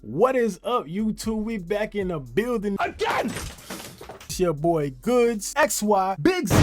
What is up, YouTube? We back in the building again. It's your boy Goods, XY, Big Z. We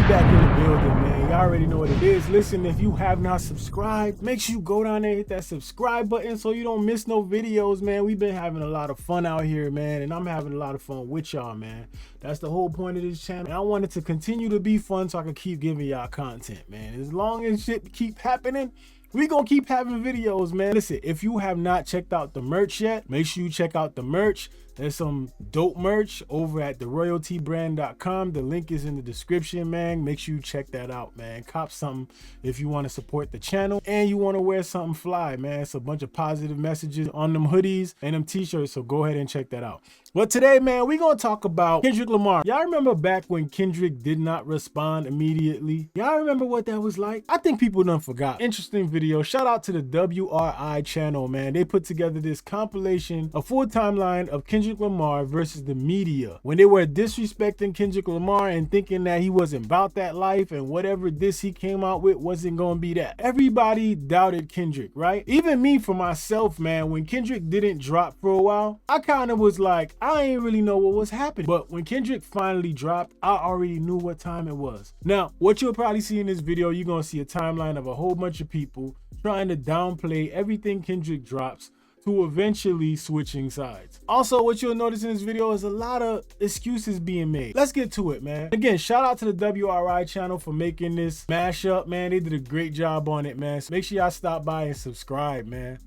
back in the building, man. Y'all already know what it is. Listen, if you have not subscribed, make sure you go down there and hit that subscribe button so you don't miss no videos, man. We've been having a lot of fun out here, man, and I'm having a lot of fun with y'all, man. That's the whole point of this channel. And I want it to continue to be fun so I can keep giving y'all content, man. As long as shit keep happening, we gonna keep having videos, man. Listen, if you have not checked out the merch yet, make sure you check out the merch. There's some dope merch over at theroyaltybrand.com. The link is in the description, man. Make sure you check that out, man. Cop something if you want to support the channel and you want to wear something fly, man. It's a bunch of positive messages on them hoodies and them t-shirts, so go ahead and check that out. But today, man, we're gonna talk about Kendrick Lamar. Y'all remember back when Kendrick did not respond immediately? Y'all remember what that was like? I think people done forgot. Interesting video. Shout out to the WRI channel, man. They put together this compilation, a full timeline of Kendrick Lamar versus the media. When they were disrespecting Kendrick Lamar and thinking that he wasn't about that life and whatever this he came out with wasn't gonna be that. Everybody doubted Kendrick, right? Even me for myself, man, when Kendrick didn't drop for a while, I kind of was like, I ain't really know what was happening. But when Kendrick finally dropped, I already knew what time it was. Now, what you'll probably see in this video, you're gonna see a timeline of a whole bunch of people trying to downplay everything Kendrick drops to eventually switching sides. Also, what you'll notice in this video is a lot of excuses being made. Let's get to it, man. Again, shout out to the WRI channel for making this mashup, man. They did a great job on it, man. So make sure y'all stop by and subscribe, man.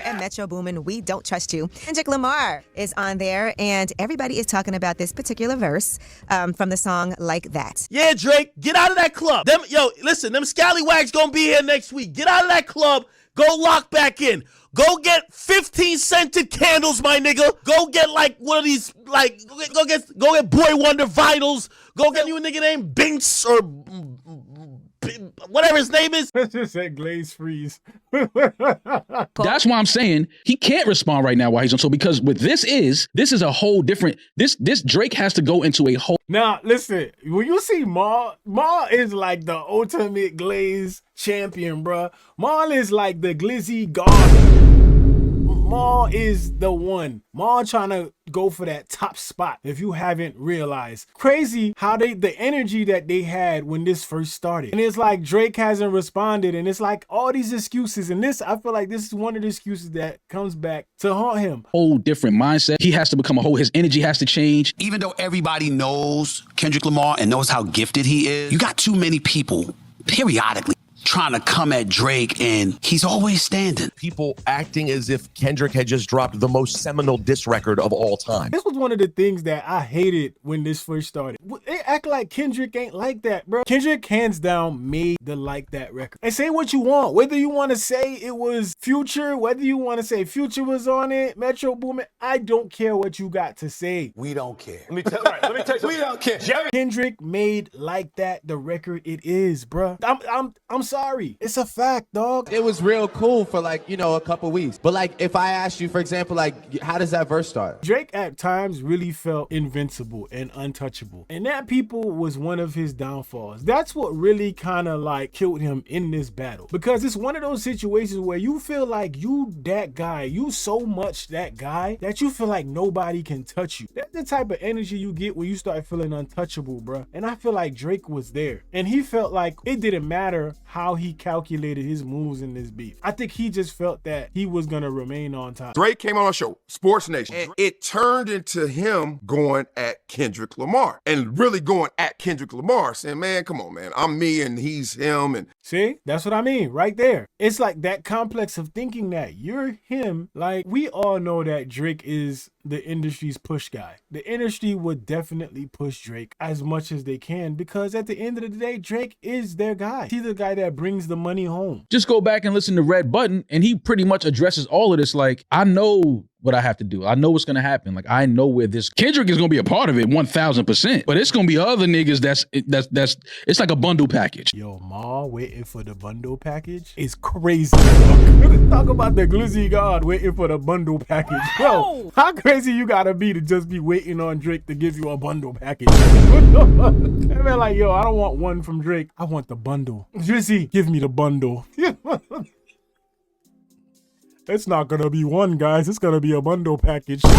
And Metro Boomin, We Don't Trust You. Kendrick Lamar is on there, and everybody is talking about this particular verse from the song Like That. Yeah, Drake, get out of that club. Yo, listen, them scallywags gonna be here next week. Get out of that club. Go lock back in. Go get 15 scented candles, my nigga. Go get like one of these, like, go get Boy Wonder Vitals. Go get you a nigga named Binks or whatever his name is. Let's just say Glaze Freeze. That's why I'm saying he can't respond right now while he's on. So because with this is a whole different, this Drake has to go into a whole. Now listen, when you see Ma is like the ultimate Glaze champion, bruh. Ma is like the Glizzy god. Ma is the one. Ma trying to go for that top spot, if you haven't realized. Crazy how the energy that they had when this first started. And it's like Drake hasn't responded, and it's like all these excuses. And this, I feel like this is one of the excuses that comes back to haunt him. Whole different mindset. He has to become a whole, his energy has to change. Even though everybody knows Kendrick Lamar and knows how gifted he is, you got too many people periodically trying to come at Drake, and he's always standing. People acting as if Kendrick had just dropped the most seminal diss record of all time. This was one of the things that I hated when this first started. They act like Kendrick ain't like that, bro. Kendrick hands down made the Like That record. And say what you want, whether you want to say it was Future, whether you want to say Future was on it, Metro Boomin, I don't care what you got to say. We don't care. Let me tell you, we don't care. Kendrick made Like That the record it is, bro. I'm sorry. It's a fact, dog. It was real cool for like, you know, a couple weeks. But like, if I asked you, for example, like, how does that verse start? Drake at times really felt invincible and untouchable. And that, people, was one of his downfalls. That's what really kind of like killed him in this battle. Because it's one of those situations where you feel like you that guy, you so much that guy that you feel like nobody can touch you. That's the type of energy you get when you start feeling untouchable, bro. And I feel like Drake was there. And he felt like it didn't matter how he calculated his moves in this beef. I think he just felt that he was gonna remain on top. Drake came on our show, Sports Nation, and it turned into him going at Kendrick Lamar and really going at Kendrick Lamar, saying, man, come on, man, I'm me and he's him. And see, that's what I mean right there. It's like that complex of thinking that you're him. Like, we all know that Drake is the industry's push guy. The industry would definitely push Drake as much as they can, because at the end of the day, Drake is their guy. He's the guy that brings the money home. Just go back and listen to Red Button, and he pretty much addresses all of this. Like, I know what I have to do. I know what's gonna happen. Like I know where this Kendrick is gonna be a part of it 1000%. But it's gonna be other niggas that's it's like a bundle package. Yo, Ma waiting for the bundle package is crazy. Talk about the glizzy god waiting for the bundle package. Yo, how crazy you gotta be to just be waiting on Drake to give you a bundle package? They're like, yo, I don't want one from Drake. I want the bundle. Drizzy, give me the bundle. It's not gonna be one, guys. It's gonna be a bundle package. Bro,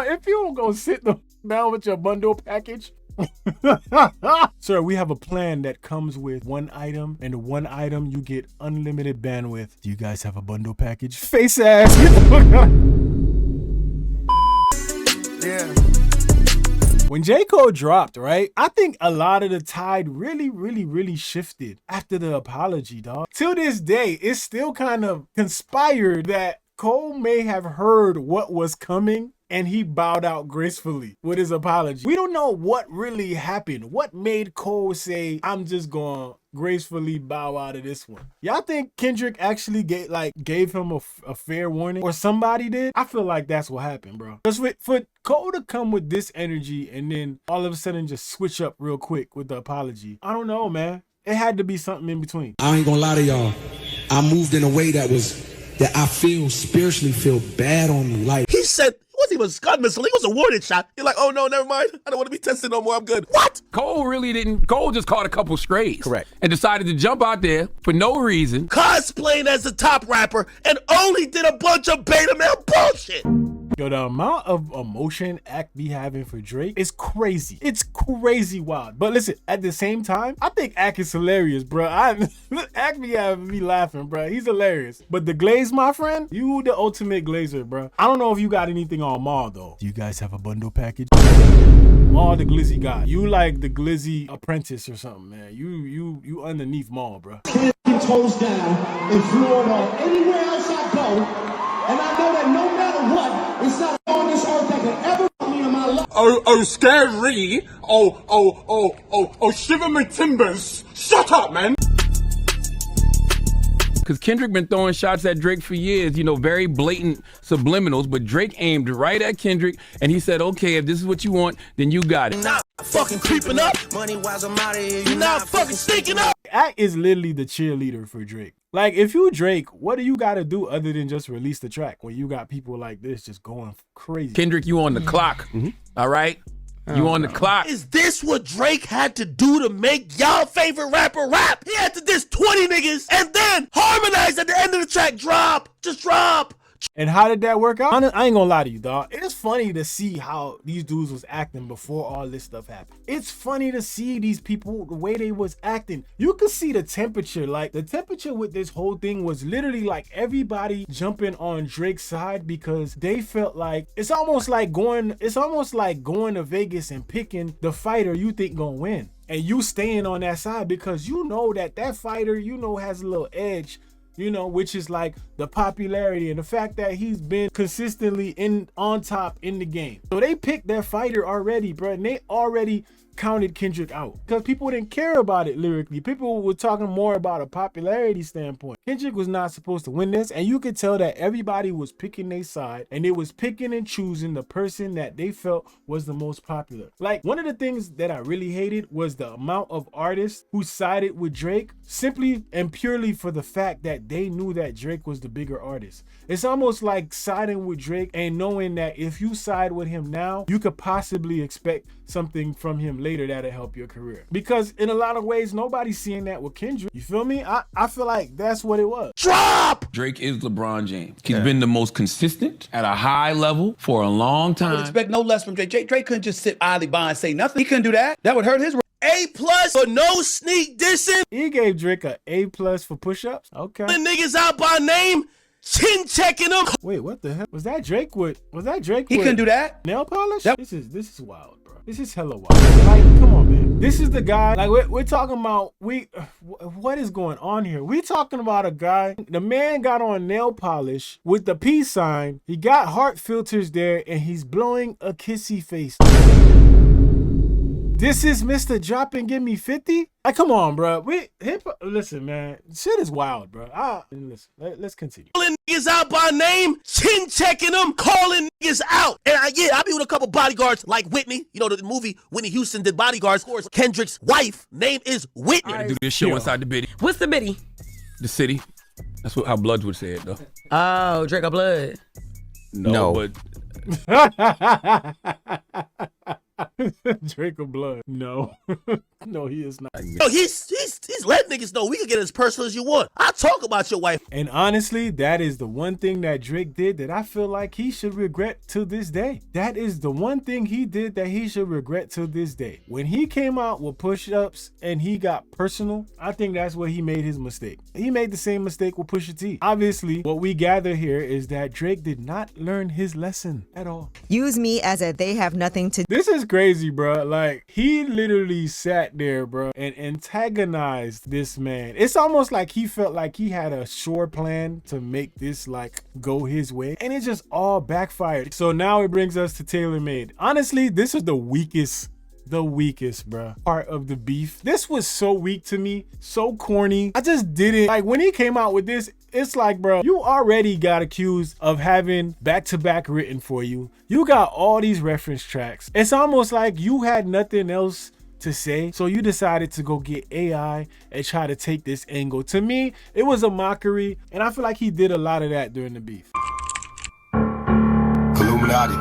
if you don't go sit down with your bundle package. Sir, we have a plan that comes with one item, and the one item you get unlimited bandwidth. Do you guys have a bundle package? Face ass. Yeah. When J. Cole dropped, right, I think a lot of the tide really shifted after the apology, dog. Till this day, it's still kind of conspired that Cole may have heard what was coming and he bowed out gracefully with his apology. We don't know what really happened. What made Cole say, I'm just gonna gracefully bow out of this one? Y'all think Kendrick actually gave him a fair warning, or somebody did? I feel like that's what happened, bro. Because for Cole to come with this energy and then all of a sudden just switch up real quick with the apology, I don't know, man. It had to be something in between. I ain't gonna lie to y'all. I moved in a way that I feel spiritually feel bad on me. Like he said, wasn't even a gun missile. He was a warning shot. You're like, oh no, never mind. I don't want to be tested no more. I'm good. What? Cole really didn't. Cole just caught a couple strays. Correct. And decided to jump out there for no reason. Cosplaying as the top rapper and only did a bunch of beta male bullshit. Yo, the amount of emotion Act be having for Drake is crazy. It's crazy wild. But listen, at the same time, I think Act is hilarious, bro. Act be having me laughing, bro. He's hilarious. But the Glaze, my friend, you the ultimate Glazer, bro. I don't know if you got anything on Maul, though. Do you guys have a bundle package? Maul the Glizzy guy. You like the Glizzy apprentice or something, man. You underneath Maul, bro. Toes down and Florida, anywhere else I go. And I know that no matter what, it's not on this earth that can ever put me in my life. Oh, scary. Oh, shiver my timbers. Shut up, man. Because Kendrick been throwing shots at Drake for years, you know, very blatant subliminals, but Drake aimed right at Kendrick, and he said, okay, if this is what you want, then you got it. Not fucking creeping up. Money-wise, I'm out of here. You're not fucking stinking up. Act is literally the cheerleader for Drake. Like, if you Drake, what do you got to do other than just release the track when you got people like this just going crazy? Kendrick, you on the clock, all right? You on the clock. Is this what Drake had to do to make y'all favorite rapper rap? He had to diss 20 niggas and then harmonize at the end of the track. Drop. Just drop. And how did that work out? I ain't gonna lie to you, dog. It's funny to see how these dudes was acting before all this stuff happened. It's funny to see these people, the way they was acting. You could see the temperature. Like, the temperature with this whole thing was literally like everybody jumping on Drake's side because they felt like it's almost like going to Vegas and picking the fighter you think gonna win. And you staying on that side because you know that fighter, you know, has a little edge, you know, which is like the popularity and the fact that he's been consistently on top in the game. So they picked their fighter already, bro, and they already counted Kendrick out because people didn't care about it lyrically. People were talking more about a popularity standpoint. Kendrick was not supposed to win this, and you could tell that everybody was picking their side, and they was picking and choosing the person that they felt was the most popular. Like, one of the things that I really hated was the amount of artists who sided with Drake simply and purely for the fact that they knew that Drake was the bigger artist. It's almost like siding with Drake and knowing that if you side with him now, you could possibly expect something from him later that'll help your career. Because in a lot of ways, nobody's seeing that with Kendrick. You feel me? I feel like that's what it was. Drop! Drake is LeBron James. He's been the most consistent at a high level for a long time. I would expect no less from Drake. Drake couldn't just sit idly by and say nothing. He couldn't do that. That would hurt his. A+ for no sneak dissing. He gave Drake a A+ for Pushups. Okay. The niggas out by name, chin checking them. Wait, what the hell? Was that Drake He with couldn't do that. nail polish? This is wild, bro. This is hella wild. Like, come on, man. This is the guy. Like, we're talking about what is going on here? We talking about a guy. The man got on nail polish with the peace sign. He got heart filters there, and he's blowing a kissy face. This is Mr. Drop and Give Me 50? Like, come on, bro. Listen, man. Shit is wild, bro. Listen, let's continue. Calling niggas out by name, chin checking them, calling niggas out. And I be with a couple bodyguards like Whitney. You know, the movie Whitney Houston did Bodyguards. Of course, Kendrick's wife name is Whitney. I do this show inside the biddy. What's the biddy? The city. That's how Bloods would say it, though. Oh, Drake of Blood. No, but... Drake of Blood. No. No, he is not. No, he's letting niggas know we can get as personal as you want. I'll talk about your wife. And honestly, that is the one thing that Drake did that I feel like he should regret to this day. That is the one thing he did that he should regret to this day. When he came out with Push-Ups and he got personal, I think that's where he made his mistake. He made the same mistake with Pusha T. Obviously, what we gather here is that Drake did not learn his lesson at all. Use me as a they have nothing to. This is crazy, bro. Like, he literally sat there, bro, and antagonized this man. It's almost like he felt like he had a sure plan to make this like go his way, and it just all backfired. So now it brings us to Taylor Made. Honestly, this is the weakest, bro, part of the beef. This was so weak to me, so corny. I just didn't like when he came out with this. It's like, bro, you already got accused of having back-to-back written for you. You got all these reference tracks. It's almost like you had nothing else to say, so you decided to go get AI and try to take this angle. To me, it was a mockery, and I feel like he did a lot of that during the beef. Illuminati.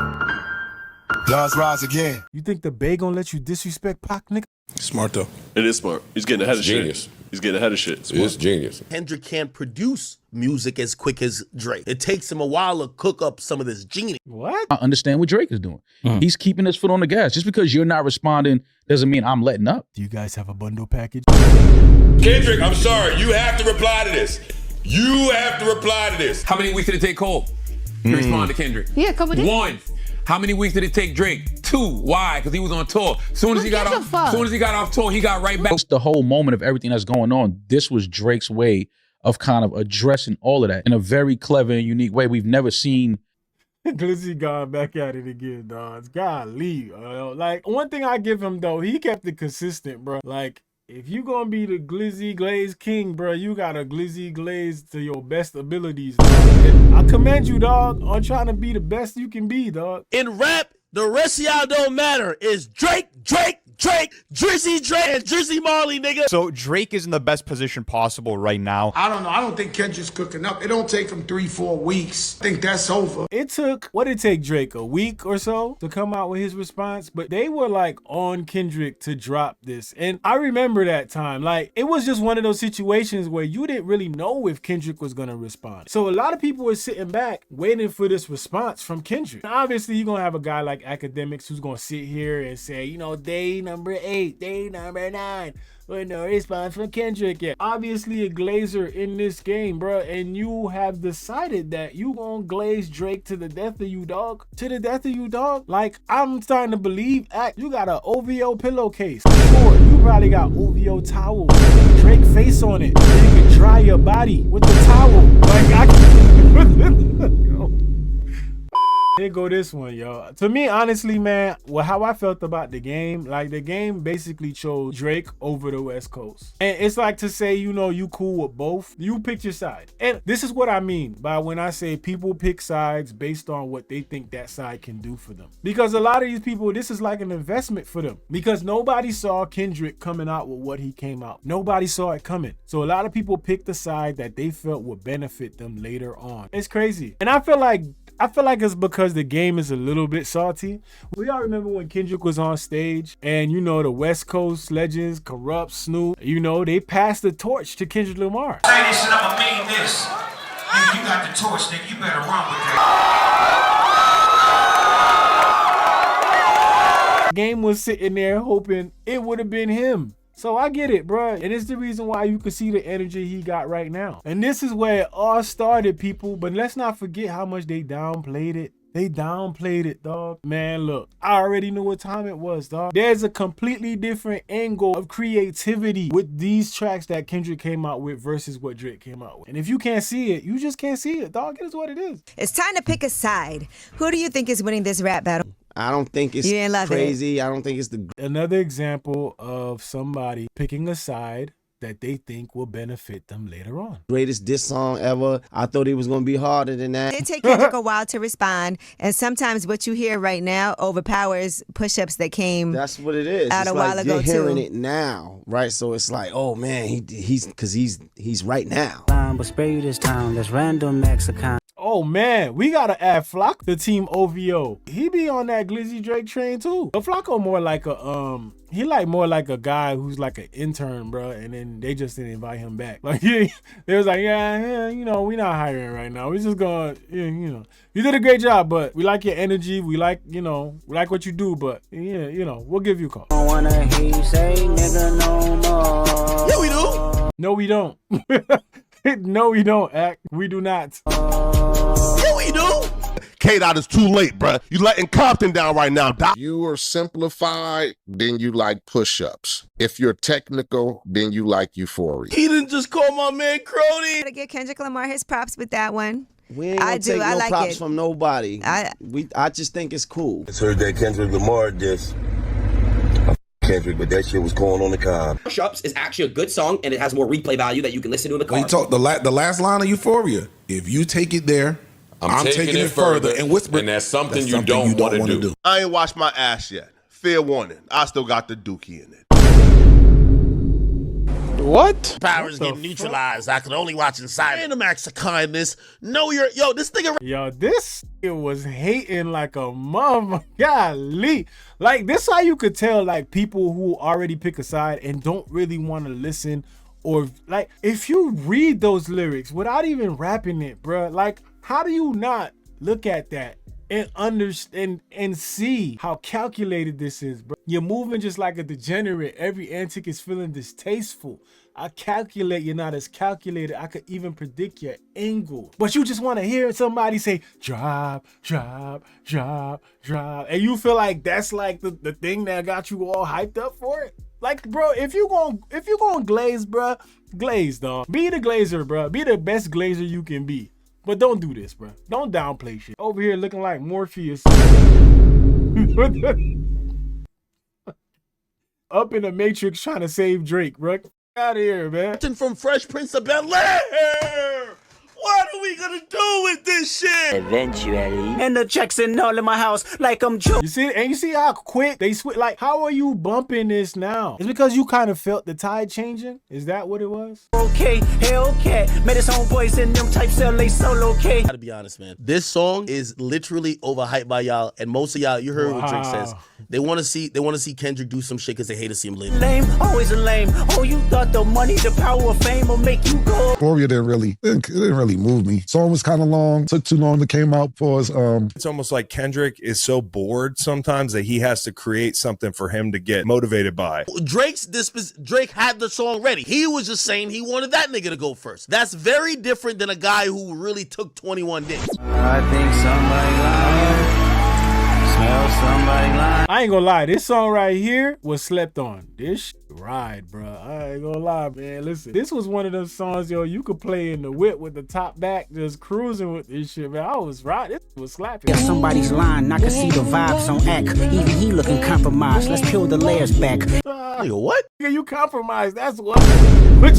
Let's rise again. You think the Bay gonna let you disrespect Pac, nigga? Smart though. It is smart. He's getting ahead of shit. He's getting ahead of shit. It's genius. Kendrick can't produce music as quick as Drake. It takes him a while to cook up some of this genius. What? I understand what Drake is doing. He's keeping his foot on the gas. Just because you're not responding doesn't mean I'm letting up. Do you guys have a bundle package? Kendrick, I'm sorry. You have to reply to this. You have to reply to this. How many weeks did it take Cole to respond to Kendrick? Yeah, a couple days. 1. How many weeks did it take Drake? 2. Why? Because he was on tour. Soon as he got off tour, he got right back. That's the whole moment of everything that's going on. This was Drake's way of kind of addressing all of that in a very clever and unique way we've never seen. Glizzy gone back at it again, dog. Golly. Like, one thing I give him, though, he kept it consistent, bro. Like, if you gonna be the Glizzy Glaze king, bro, you gotta Glizzy Glaze to your best abilities, dog. And I commend you, dog, on trying to be the best you can be, dog. In rap, the rest of y'all don't matter. It's Drake, Drizzy Drake, and Drizzy Marley, nigga. So Drake is in the best position possible right now. I don't know. I don't think Kendrick's cooking up. It don't take him 3-4 weeks. I think that's over. It took, what did it take Drake, a week or so to come out with his response? But they were like on Kendrick to drop this. And I remember that time. Like, it was just one of those situations where you didn't really know if Kendrick was going to respond. So a lot of people were sitting back waiting for this response from Kendrick. And obviously, you're going to have a guy like Academics who's going to sit here and say, you know, day number 8, day number 9. With no response from Kendrick yet. Obviously a glazer in this game, bro, and you have decided that you gonna glaze Drake to the death of you, dog. To the death of you, dog. Like, I'm starting to believe, you got an OVO pillowcase. Sure, you probably got OVO towel. Drake face on it. So you can dry your body with the towel. Like, Here go this one, yo. To me, honestly, man, how I felt about the game, like the game basically chose Drake over the West Coast. And it's like to say, you know, you cool with both. You pick your side. And this is what I mean by when I say people pick sides based on what they think that side can do for them. Because a lot of these people, this is like an investment for them. Because nobody saw Kendrick coming out with what he came out. Nobody saw it coming. So a lot of people picked the side that they felt would benefit them later on. It's crazy. And I feel like it's because the game is a little bit salty. We all remember when Kendrick was on stage and, you know, the West Coast legends, Corrupt, Snoop, you know, they passed the torch to Kendrick Lamar. Say this and I'ma mean this. Nigga, you got the torch, nigga. You better run with that. The game was sitting there hoping it would have been him. So I get it, bro. And it's the reason why you can see the energy he got right now. And this is where it all started, people. But let's not forget how much they downplayed it. They downplayed it, dog. Man, look, I already knew what time it was, dog. There's a completely different angle of creativity with these tracks that Kendrick came out with versus what Drake came out with. And if you can't see it, you just can't see it, dog. It is what it is. It's time to pick a side. Who do you think is winning this rap battle? I don't think it's crazy. I don't think it's the... Another example of somebody picking a side that they think will benefit them later on. Greatest diss song ever. I thought it was going to be harder than that. It did take Kendrick a while to respond, and sometimes what you hear right now overpowers push-ups that came That's what it is. out it's a while like ago, you're hearing too. it now, right? So it's like, oh man, he's right now. But spare you this time, that's random Mexican. Oh man, we gotta add Flock to Team OVO. He be on that Glizzy Drake train too. But Flocko more like a he like more like a guy who's like an intern, bro. And then they just didn't invite him back. Like they was like, yeah, you know, we not hiring right now. We just gonna, you know, you did a great job, but we like your energy. We like, you know, we like what you do, but yeah, you know, we'll give you a call. Don't wanna hear you say nigga no more. Yeah, we do. No, we don't. No, we don't, Act. We do not. Yeah, we do. K-Dot is too late, bruh. You letting Compton down right now, Doc. You are simplified, then you like push-ups. If you're technical, then you like Euphoria. He didn't just call my man Crony. Gotta give Kendrick Lamar his props with that one. We ain't gonna take no props from nobody. I just think it's cool. I heard that Kendrick Lamar diss. Kendrick, but that shit was going on the car. Pushups is actually a good song, and it has more replay value that you can listen to in the car. When you talk the last line of Euphoria, if you take it there, I'm taking it further and whisper. And that's something you don't want to do. I ain't washed my ass yet. Fair warning. I still got the dookie in it. What? Powers get neutralized. I can only watch inside. Random acts of kindness. Know your this nigga. Yo, this was hating like a mother. Golly. Like, this how you could tell, like, people who already pick a side and don't really want to listen, or like, if you read those lyrics without even rapping it, bruh, like, how do you not look at that and understand and see how calculated this is, bro? You're moving just like a degenerate. Every antic is feeling distasteful. I calculate, you're not as calculated. I could even predict your angle. But you just want to hear somebody say, drop, drop, drop, drop. And you feel like that's like the thing that got you all hyped up for it. Like, bro, if you gonna glaze, bro, glaze, dog. Be the glazer, bro. Be the best glazer you can be. But don't do this, bro. Don't downplay shit. Over here looking like Morpheus. Up in the Matrix trying to save Drake, bro. Out of here, man. From Fresh Prince of Bel-Air. What are we gonna do with this shit? Eventually. And the checks in all in my house like I'm Joe. You see, and you see how quick they switch. Like, how are you bumping this now? It's because you kind of felt the tide changing? Is that what it was? Okay, Hellcat. Met his homeboys in them types LA solo, okay. Gotta be honest, man. This song is literally overhyped by y'all, and most of y'all, you heard what Drake says. They want to see Kendrick do some shit because they hate to see him live. Lame, always a lame. Oh, you thought the money, the power of fame will make you go. Euphoria didn't really move me. Song was kind of long. Took too long to came out for us. It's almost like Kendrick is so bored sometimes that he has to create something for him to get motivated by. Drake had the song ready. He was just saying he wanted that nigga to go first. That's very different than a guy who really took 21 days. I think somebody lying. Smell somebody lying. I ain't gonna lie, this song right here was slept on. This shit ride, bro. I ain't gonna lie, man. Listen, this was one of those songs, yo, you could play in the whip with the top back, just cruising with this shit, man. I was right. This was slapping. If somebody's lying, I can see the vibes on act. Even he looking compromised. Let's peel the layers back. Nigga, what? Nigga, you compromised. That's what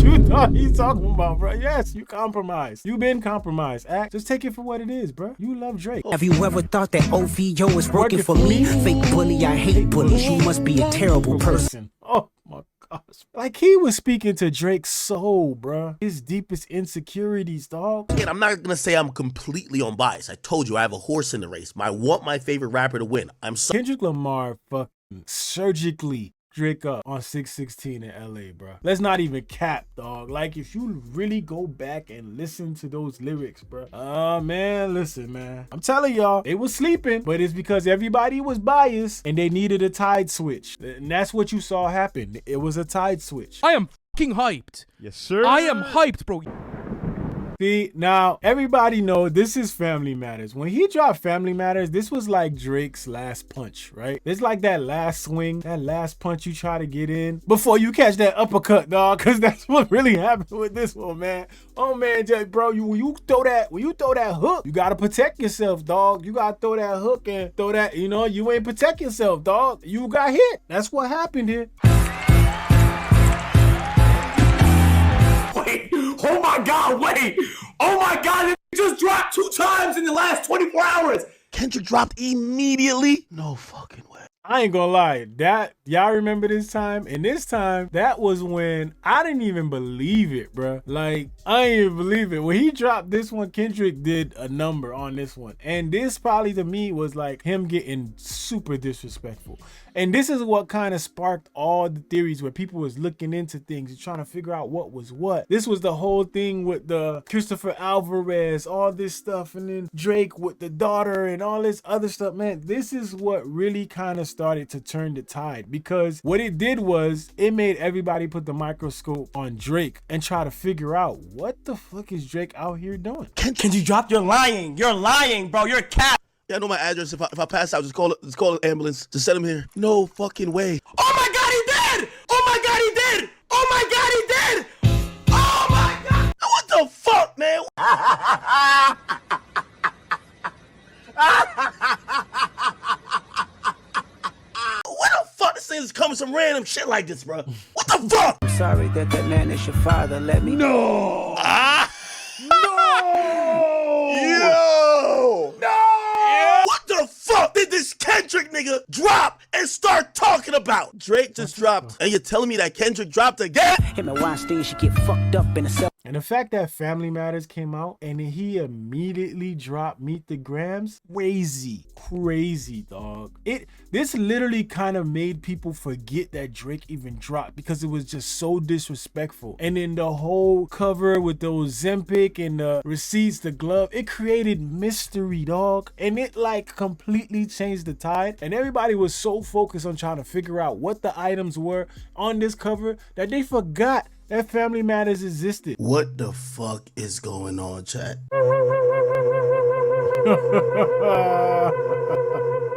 you thought he's talking about, bro. Yes, you compromised. You been compromised. Act. Just take it for what it is, bro. You love Drake. Have you ever thought that OVO is working for me? Fake bully, I hate bullies. You must be a terrible person. Oh my gosh. Like, he was speaking to Drake's soul, bro. His deepest insecurities, dog. Again, I'm not gonna say I'm completely unbiased. I told you I have a horse in the race. I want my favorite rapper to win. Kendrick Lamar fucking surgically Drake up on 616 in LA, bro. Let's not even cap, dog. Like, if you really go back and listen to those lyrics, bro. Man, listen, man. I'm telling y'all, they was sleeping, but it's because everybody was biased and they needed a tide switch. And that's what you saw happen. It was a tide switch. I am fucking hyped. Yes, sir. I am hyped, bro. See, now everybody know this is Family Matters. When he dropped Family Matters, this was like Drake's last punch, right? It's like that last swing, that last punch you try to get in before you catch that uppercut, dog. Cause that's what really happened with this one, man. Oh man, bro, when you throw that hook, you gotta protect yourself, dog. You gotta throw that hook and throw that, you ain't protect yourself, dog. You got hit. That's what happened here. Wait, oh my God, wait. Oh my God, it just dropped 2 times in the last 24 hours. Kendrick dropped immediately? No fucking way. I ain't gonna lie, y'all remember this time? And this time, that was when I didn't even believe it, bro. Like, I didn't even believe it. When he dropped this one, Kendrick did a number on this one. And this probably to me was like him getting super disrespectful. And this is what kind of sparked all the theories where people was looking into things and trying to figure out what was what. This was the whole thing with the Christopher Alvarez, all this stuff, and then Drake with the daughter and all this other stuff. Man, this is what really kind of started to turn the tide, because what it did was it made everybody put the microscope on Drake and try to figure out what the fuck is Drake out here doing. Can you drop? You're lying, bro. You're a cat. Yeah, I know my address. If I pass out, just call an ambulance to send him here. No fucking way. Oh my God, he did! Oh my God, he did! Oh my God, he did! Oh my God! What the fuck, man? Where the fuck this thing is coming some random shit like this, bro? What the fuck? I'm sorry that man is your father. Let me. No! Yo! No! What the fuck did this Kendrick nigga drop and start talking about? Drake just dropped, and you're telling me that Kendrick dropped again? Him and Weinstein should get fucked up in a cell. And the fact that Family Matters came out and he immediately dropped Meet the Grams, crazy, dog. This literally kind of made people forget that Drake even dropped because it was just so disrespectful. And then the whole cover with those Zempic and the receipts, the glove, it created mystery, dog. And it like completely changed the tide. And everybody was so focused on trying to figure out what the items were on this cover that they forgot that Family Matters existed. What the fuck is going on, chat?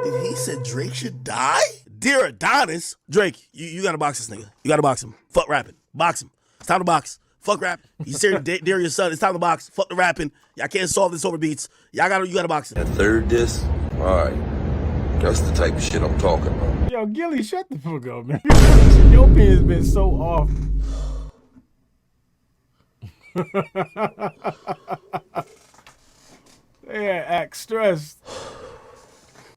Did he said Drake should die? Dear Adonis. Drake, you gotta box this nigga. You gotta box him. Fuck rapping. Box him. It's time to box. Fuck rap. You serious? Dear your son. It's time to box. Fuck the rapping. Y'all can't solve this over beats. You gotta box him. That third disc? Alright. That's the type of shit I'm talking about. Yo, Gilly, shut the fuck up, man. Your opinion's been so off. Yeah, act stressed.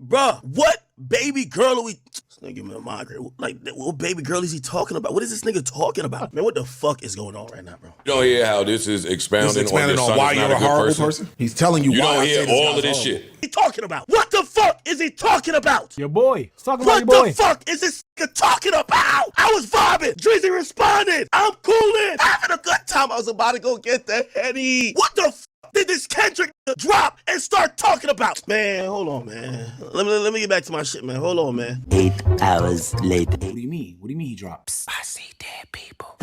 Bruh, what baby girl are we... This nigga give me a migraine. Like, what baby girl is he talking about? What is this nigga talking about? Man, what the fuck is going on right now, bro? You don't hear how this is expounding on why you're a horrible person? He's telling you why. You don't hear all of this shit. He talking about? What the fuck is he talking about? Your boy. He's talking about your boy. What the fuck is this nigga talking about? I was vibing. Drizzy responded. I'm cooling. Having a good time. I was about to go get the Henny. What the fuck did this Kendrick drop and start talking about? Man, hold on, man. Let me get back to my shit, man. Hold on, man. 8 hours later. What do you mean? What do you mean he drops? I see dead people.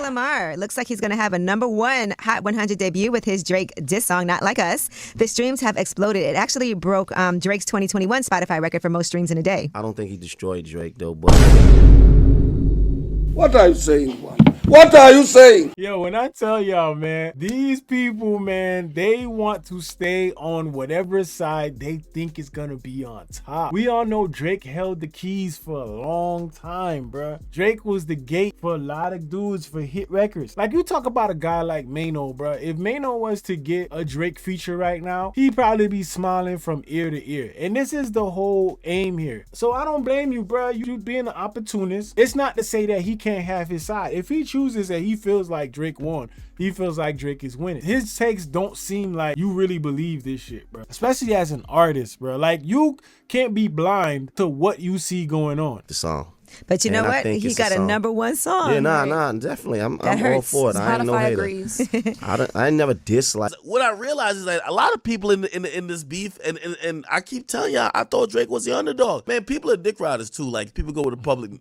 Lamar looks like he's going to have a #1 Hot 100 debut with his Drake diss song, Not Like Us. The streams have exploded. It actually broke Drake's 2021 Spotify record for most streams in a day. I don't think he destroyed Drake, though, but... What are you saying, man? What are you saying? Yo, when I tell y'all, man, these people, man, they want to stay on whatever side they think is gonna be on top. We all know Drake held the keys for a long time, bruh. Drake was the gate for a lot of dudes for hit records. Like, you talk about a guy like Mano, bruh. If Mano was to get a Drake feature right now, he'd probably be smiling from ear to ear. And this is the whole aim here. So I don't blame you, bruh. You being an opportunist. It's not to say that he can't have his side. If he chooses that he feels like Drake won, he feels like Drake is winning. His takes don't seem like you really believe this shit, bro. Especially as an artist, bro. Like, you can't be blind to what you see going on. The song. But you know And I what? think He it's got a song. #1 song. Yeah, right? nah, definitely. I'm all hurts. for it. I ain't no Spotify hater. agrees. I never dislike. What I realize is that a lot of people in this beef, and I keep telling y'all, I thought Drake was the underdog. Man, people are dick riders too. Like people go with the public,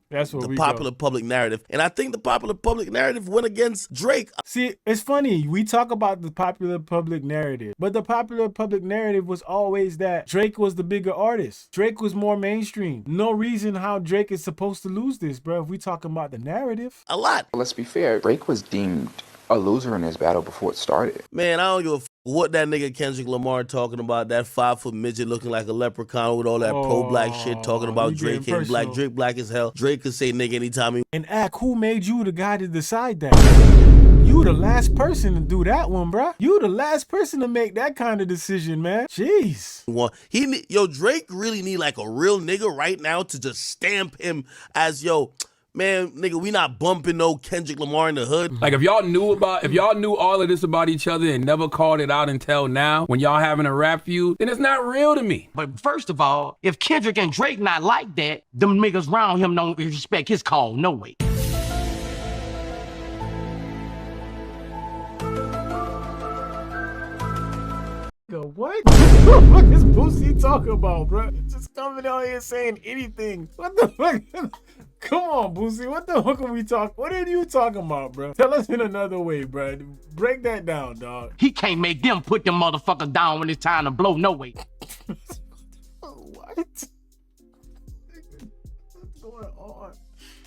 popular public narrative, and I think the popular public narrative went against Drake. See, it's funny. We talk about the popular public narrative, but the popular public narrative was always that Drake was the bigger artist. Drake was more mainstream. No reason how Drake is supposed to lose this, bro. If we talking about the narrative, a lot. Let's be fair. Drake was deemed a loser in this battle before it started. Man, I don't give a what that nigga Kendrick Lamar talking about, that 5-foot midget looking like a leprechaun with all that pro-black shit, talking about Drake ain't black. Drake black as hell. Drake could say nigga anytime he... And Ack, who made you the guy to decide that? You the last person to do that one, bruh. You the last person to make that kind of decision, man. Jeez. Drake really need like a real nigga right now to just stamp him as, man, nigga, we not bumping no Kendrick Lamar in the hood. Like if y'all knew all of this about each other and never called it out until now, when y'all having a rap feud, then it's not real to me. But first of all, if Kendrick and Drake not like that, them niggas round him don't respect his call, no way. What? What is Boosie talking about, bro? Just coming out here saying anything. What the fuck? Come on, Boosie. What the fuck are we talking? What are you talking about, bro? Tell us in another way, bro. Break that down, dog. He can't make them put them motherfuckers down when it's time to blow, no way. What? What's going on?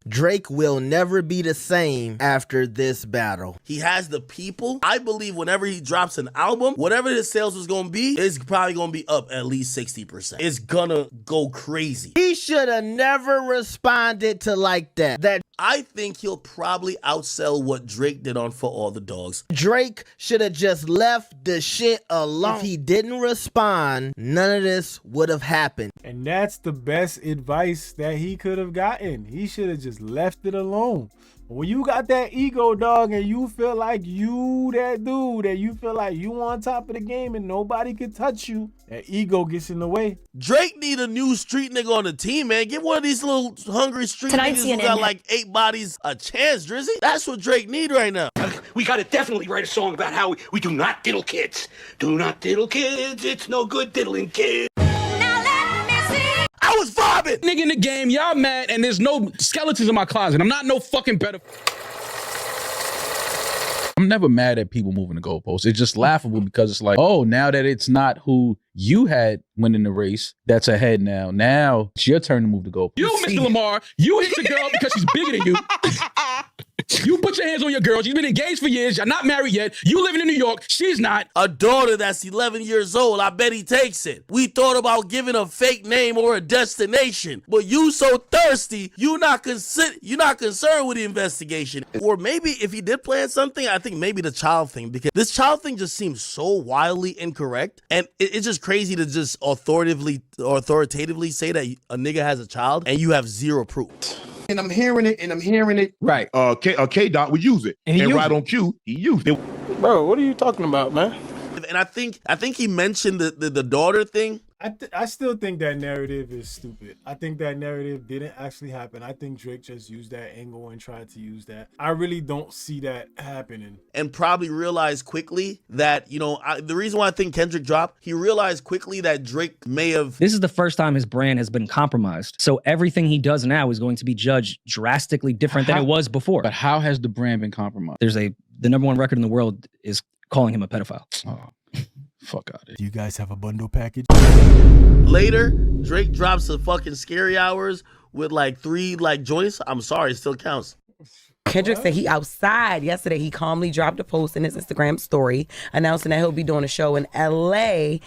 Drake will never be the same after this battle. He has the people. I believe whenever he drops an album, whatever his sales was going to be, it's probably going to be up at least 60%. It's going to go crazy. He should have never responded to like that. I think he'll probably outsell what Drake did on For All the Dogs. Drake should have just left the shit alone. If he didn't respond, none of this would have happened. And that's the best advice that he could have gotten. He should have just left it alone. When you got that ego, dog, and you feel like you that dude, that you feel like you on top of the game and nobody can touch you, that ego gets in the way. Drake need a new street nigga on the team, man. Give one of these little hungry street niggas who got like 8 bodies a chance, Drizzy. That's what Drake need right now. We gotta definitely write a song about how we do not diddle kids. Do not diddle kids. It's no good diddling kids. I was vibing. Nigga in the game, y'all mad, and there's no skeletons in my closet. I'm not no fucking better. I'm never mad at people moving the goalposts. It's just laughable because it's like, oh, now that it's not who you had winning the race, that's ahead now. Now it's your turn to move the goalposts. You, Mr. Lamar, you hit the girl because she's bigger than you. You put your hands on your girl. She's been engaged for years. You're not married yet. You living in New York. She's not. A daughter that's 11 years old. I bet he takes it. We thought about giving a fake name or a destination, but you so thirsty, you're not concerned with the investigation. Or maybe if he did plan something, I think maybe the child thing, because this child thing just seems so wildly incorrect, and it's just crazy to just authoritatively say that a nigga has a child and you have zero proof. And I'm hearing it. Right. K-Dot would use it. And right on cue, he used it. Bro, what are you talking about, man? And I think he mentioned the daughter thing. I still think that narrative is stupid. I think that narrative didn't actually happen. I think Drake just used that angle and tried to use that. I really don't see that happening. And probably realized quickly that, the reason why I think Kendrick dropped, he realized quickly that Drake may have... This is the first time his brand has been compromised. So everything he does now is going to be judged drastically different than it was before. But how has the brand been compromised? The #1 record in the world is calling him a pedophile. Oh. Fuck out of it. Do you guys have a bundle package? Later, Drake drops the fucking Scary Hours with like 3 joints. I'm sorry, it still counts. Kendrick said he outside yesterday. He calmly dropped a post in his Instagram story announcing that he'll be doing a show in LA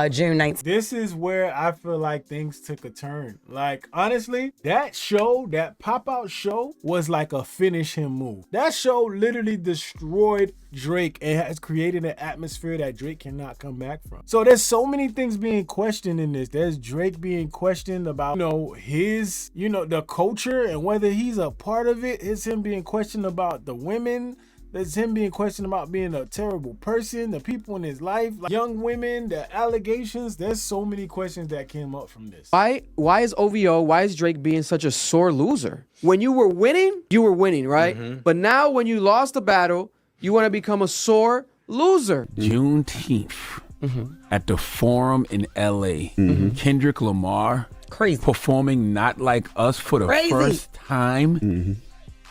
June 19th. This is where I feel like things took a turn. Like, honestly, that show, that pop-out show was like a finish him move. That show literally destroyed Drake and has created an atmosphere that Drake cannot come back from. So there's so many things being questioned in this. There's Drake being questioned about, his, the culture and whether he's a part of it. It's him being questioned about the women, There's him being questioned about being a terrible person, the people in his life, like young women, the allegations. There's so many questions that came up from this. Why is OVO, why is Drake being such a sore loser? When you were winning, right? But now when you lost the battle, you want to become a sore loser. Juneteenth at the Forum in LA. Kendrick Lamar performing Not Like Us for the first time.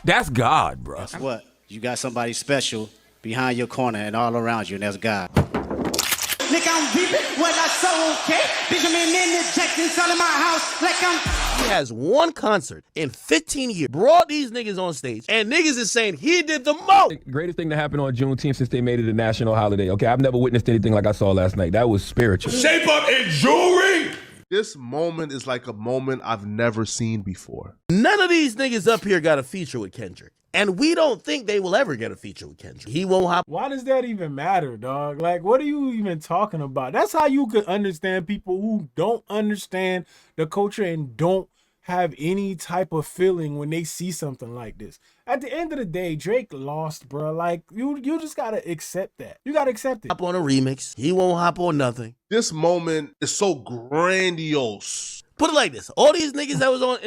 That's God, bro. Guess what? You got somebody special behind your corner and all around you, and that's God. Nick, I'm beeping, well, that's so okay. Benjamin interjecting, all in my house, like I'm. He has one concert in 15 years, brought these niggas on stage, and niggas is saying he did the most. The greatest thing to happen on Juneteenth since they made it a national holiday. Okay, I've never witnessed anything like I saw last night. That was spiritual. Shape up in jewelry. This moment is like a moment I've never seen before. None of these niggas up here got a feature with Kendrick. And we don't think they will ever get a feature with Kendrick. He won't hop. Why does that even matter, dog? Like, what are you even talking about? That's how you could understand people who don't understand the culture and don't have any type of feeling when they see something like this. At the end of the day, Drake lost, bro. Like, you just gotta accept that. You gotta accept it. Hop on a remix. He won't hop on nothing. This moment is so grandiose. Put it like this. All these niggas that was on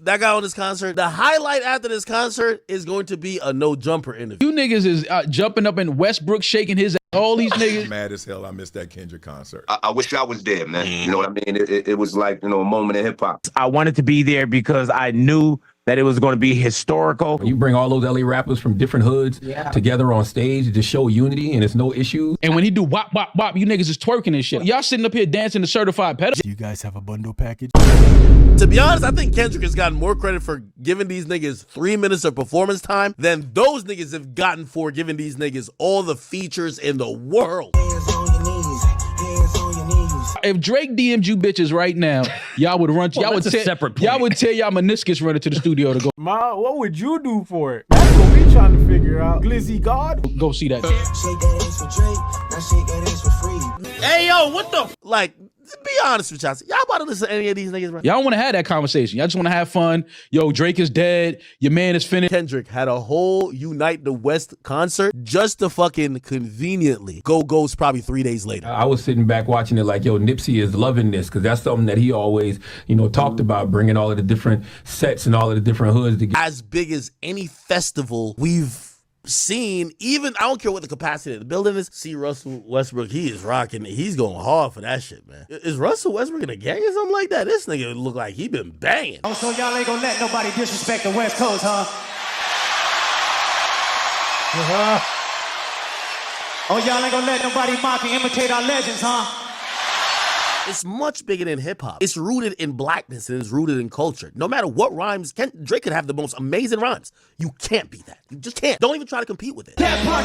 that guy on this concert, the highlight after this concert is going to be a no jumper interview. You niggas is jumping up in Westbrook shaking his ass. All these niggas. Mad as hell I missed that Kendrick concert. I wish I was there, man. You know what I mean? It was like, a moment in hip hop. I wanted to be there because I knew that it was going to be historical. You bring all those LA rappers from different hoods together on stage to show unity and it's no issues. And when he do wop, wop, wop, you niggas is twerking and shit. Y'all sitting up here dancing to certified pedal. You guys have a bundle package? To be honest, I think Kendrick has gotten more credit for giving these niggas 3 minutes of performance time than those niggas have gotten for giving these niggas all the features in the world. If Drake DM'd you bitches right now, y'all would run. Well, that's a separate point. Y'all would tear y'all meniscus running to the studio to go. Ma, what would you do for it? That's what we trying to figure out. Glizzy God? Go see that. Hey, yo, what the? Like, be honest with y'all. Y'all about to listen to any of these niggas, bro? Y'all don't want to have that conversation. Y'all just want to have fun. Yo, Drake is dead. Your man is finished. Kendrick had a whole Unite the West concert just to fucking conveniently go ghost probably 3 days later. I was sitting back watching it like, yo, Nipsey is loving this because that's something that he always, talked about, bringing all of the different sets and all of the different hoods together. As big as any festival we've seen, even, I don't care what the capacity of the building is, see Russell Westbrook, he is rocking it. He's going hard for that shit, man. Is Russell Westbrook in a gang or something like that? This nigga look like he been banging. Oh, so y'all ain't gonna let nobody disrespect the West Coast, huh? Oh, y'all ain't gonna let nobody mock and imitate our legends, huh? It's much bigger than hip hop. It's rooted in blackness and it's rooted in culture. No matter what rhymes, Drake could have the most amazing rhymes. You can't beat that. You just can't. Don't even try to compete with it. That part.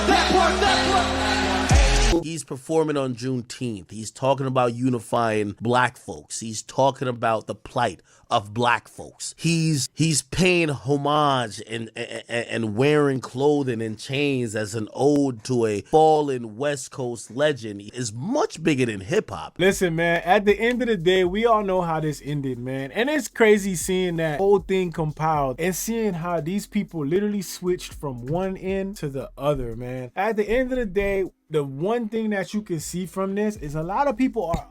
He's performing on Juneteenth. He's talking about unifying black folks. He's talking about the plight of black folks. He's paying homage and wearing clothing and chains as an ode to a fallen West Coast legend. It's much bigger than hip hop. Listen, man, at the end of the day, we all know how this ended, man. And it's crazy seeing that whole thing compiled and seeing how these people literally switched from one end to the other, man. At the end of the day, the one thing that you can see from this is a lot of people are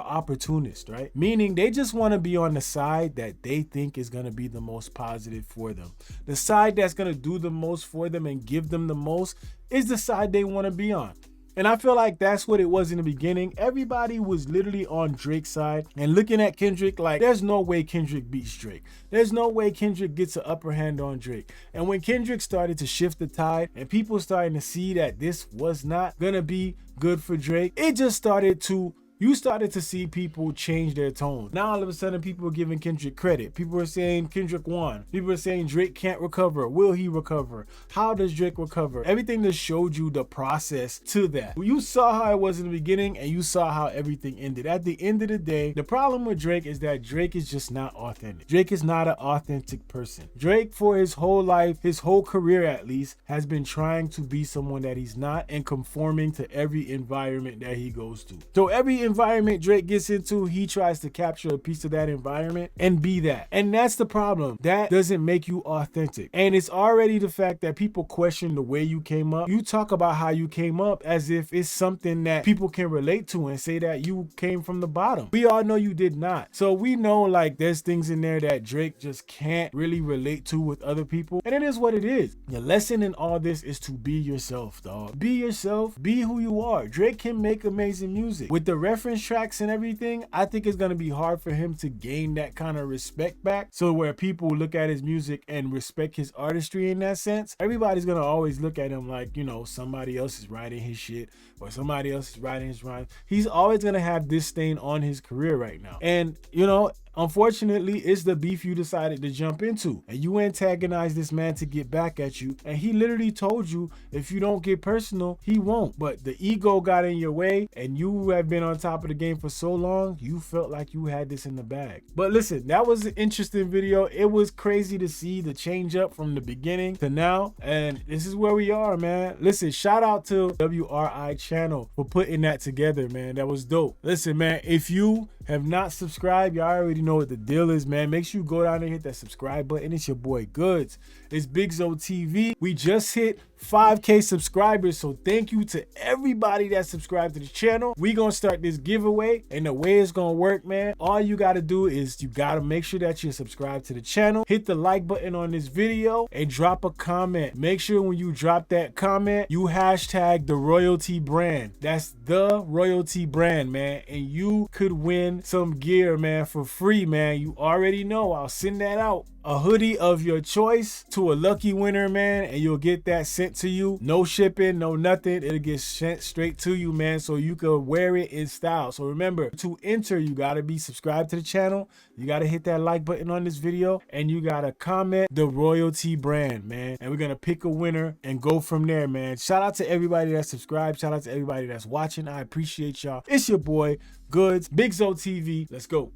opportunists, right? Meaning they just want to be on the side that they think is going to be the most positive for them. The side that's going to do the most for them and give them the most is the side they want to be on. And I feel like that's what it was in the beginning. Everybody was literally on Drake's side and looking at Kendrick like, there's no way Kendrick beats Drake. There's no way Kendrick gets an upper hand on Drake. And when Kendrick started to shift the tide and people starting to see that this was not gonna be good for Drake, it just started to you started to see people change their tone. Now all of a sudden people are giving Kendrick credit. People are saying Kendrick won. People are saying Drake can't recover. Will he recover? How does Drake recover? Everything that showed you the process to that. You saw how it was in the beginning and you saw how everything ended. At the end of the day, the problem with Drake is that Drake is just not authentic. Drake is not an authentic person. Drake, for his whole life, his whole career at least, has been trying to be someone that he's not and conforming to every environment that he goes to. So every environment Drake gets into, he tries to capture a piece of that environment and be that. And that's the problem. That doesn't make you authentic. And it's already the fact that people question the way you came up. You talk about how you came up as if it's something that people can relate to and say that you came from the bottom. We all know you did not. So we know like there's things in there that Drake just can't really relate to with other people. And it is what it is. The lesson in all this is to be yourself, dog. Be yourself. Be who you are. Drake can make amazing music. With the reference tracks and everything, I think it's going to be hard for him to gain that kind of respect back. So where people look at his music and respect his artistry in that sense, everybody's going to always look at him like, you know, somebody else is writing his shit or somebody else is writing his rhymes. He's always going to have this stain on his career right now. And, you know, unfortunately, it's the beef you decided to jump into. And you antagonized this man to get back at you. And he literally told you, if you don't get personal, he won't. But the ego got in your way, and you have been on top of the game for so long, you felt like you had this in the bag. But listen, that was an interesting video. It was crazy to see the change up from the beginning to now. And this is where we are, man. Listen, shout out to WRI channel for putting that together, man. That was dope. Listen, man, if you have not subscribed, y'all already know what the deal is, man. Make sure you go down there and hit that subscribe button. It's your boy Goods. It's BigZoeTV. We just hit 5K subscribers, so thank you to everybody that subscribed to the channel. We gonna start this giveaway, and the way it's gonna work, man, all you gotta do is you gotta make sure that you're subscribed to the channel, hit the like button on this video, and drop a comment. Make sure when you drop that comment, you hashtag the royalty brand. That's the royalty brand, man, and you could win some gear, man, for free, man. You already know. I'll send that out. A hoodie of your choice to a lucky winner, man, and you'll get that sent to you. No shipping, no nothing. It'll get sent straight to you, man, so you can wear it in style. So remember, to enter, you gotta be subscribed to the channel. You gotta hit that like button on this video, and you gotta comment the royalty brand, man. And we're gonna pick a winner and go from there, man. Shout out to everybody that's subscribed. Shout out to everybody that's watching. I appreciate y'all. It's your boy Goods, BigZoeTV. Let's go.